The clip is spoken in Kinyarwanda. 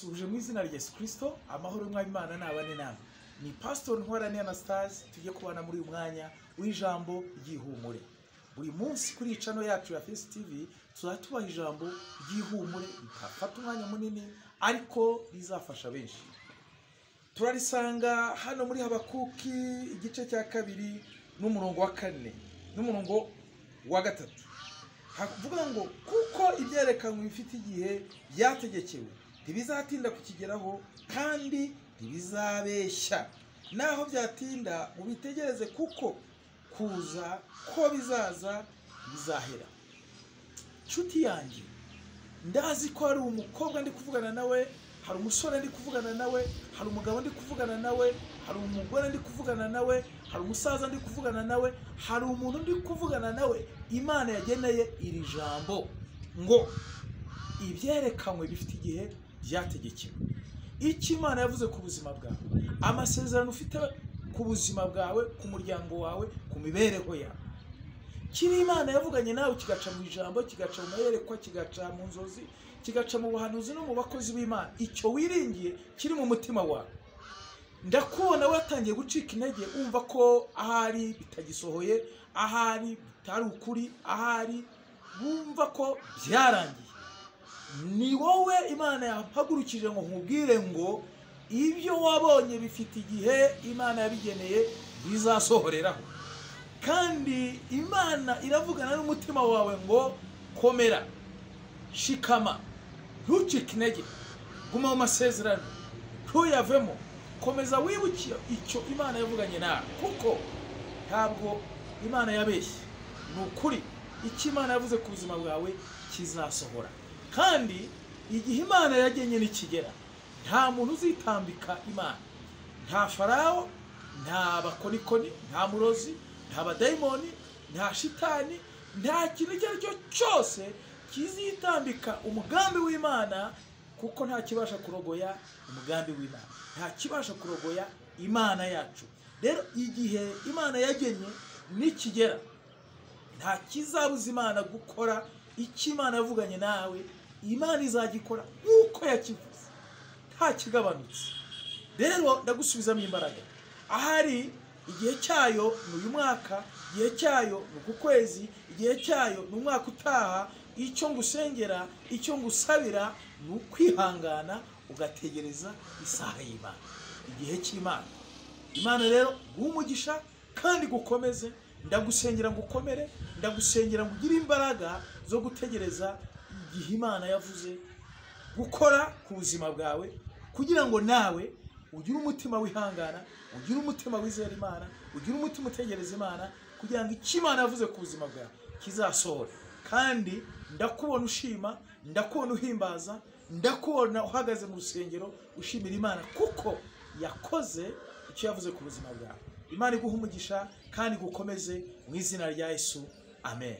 ndabasuje mu izina rya Yesu Kristo, amahoro y'Imana nabane namwe. Ni Pastor Ntwarane Anastase tugiye kubana muri uyu mwanya w'ijambo ry'ihumure. Buri munsi kuri channel yacu ya Face TV tuzatubaha ijambo ry'ihumure rikafata umwanya munini ariko rizafasha benshi. Turarisanga hano muri Habakuki igice cya 2 n'umurongo wa 4 n'umurongo wa 3. Havuga ngo kuko ibyerekanwe bifite igihe byategekewe ntibizatinda kukigeraho kandi ntibizabeshya, naho byatinda mubitegereze kuko kuza ko bizaza bizahera. Nshuti yanjye, ndazi ko hari umukobwa ndi kuvugana nawe, hari umusore ndi kuvugana nawe, hari umugabo ndi kuvugana nawe, hari umugore ndi kuvugana nawe, hari umusaza ndi kuvugana nawe, hari umuntu ndi kuvugana nawe. Imana yageneye iri jambo ngo ibyerekanwe bifite igihe byategekewe. Iki Imana yavuze ku buzima bwawe, amasezerano ufite ku buzima bwawe, ku muryango wawe, ku mibereho yawe, kiri Imana yavuganye nawe kigaca mu ijambo, kigaca mu mayerekwa, kigaca mu nzozi, kigaca mu buhanuzi no mu bakozi b'Imana. Icyo wiringiye kiri mu mutima wawe. Ndakubona watangiye gucika intege, umva ko ahari bitagisohoye, ahari bitari ukuri, ahari wumva ko byarangiye. Ni wowe Imana yahagurukije ngo nkubwire ngo ibyo wabonye bifite igihe Imana yabigeneye bizasohoreraho. Kandi Imana iravugana n'umutima wawe ngo komera, shikama, ntucike intege, guma mu masezerano, ntuyavemo, komeza wibukiye icyo Imana yavuganye nawe, kuko ntabwo Imana yabeshye. Ni ukuri icyo Imana yavuze ku buzima bwawe kizasohora. Kandi igihe Imana yagenye nikigera, nta muntu uzitambika Imana. Nta Farawo, nta bakonikoni, nta murozi, nta badayimoni, nta shitani, nta kintu icyo ari cyo cyose kizitambika umugambi w'Imana, kuko nta kibasha kurogoya umugambi w'Imana, nta kibasha kurogoya Imana yacu. Rero igihe Imana yagenye nikigera, nta kizabuza Imana gukora icyo Imana yavuganye nawe. Imana izagikora uko yakivuze, nta kigabanutse. Rero ndagusubizamo imbaraga. Ahari igihe cyayo ni uyu mwaka, igihe cyayo ni uku kwezi, igihe cyayo ni umwaka utaha. Icyo ngusengera, icyo ngusabira ni ukwihangana ugategereza isaha y'Imana, igihe cy'Imana. Imana rero umugisha kandi gukomeze. Ndagusengera ngo ukomere, ndagusengera ngo ugire imbaraga zo gutegereza igihe Imana yavuze gukora ku buzima bwawe, kugira ngo nawe ugire umutima wihangana, ugire umutima wizera Imana, ugire umutima utegereza Imana, kugira ngo icyo Imana yavuze ku buzima bwawe kizasohore. Kandi ndakubona ushima, ndakubona uhimbaza, ndakubona uhagaze mu rusengero ushimira Imana kuko yakoze icyo yavuze ku buzima bwawe. Imana iguha umugisha kandi gukomeze mu izina rya Yesu. Amen.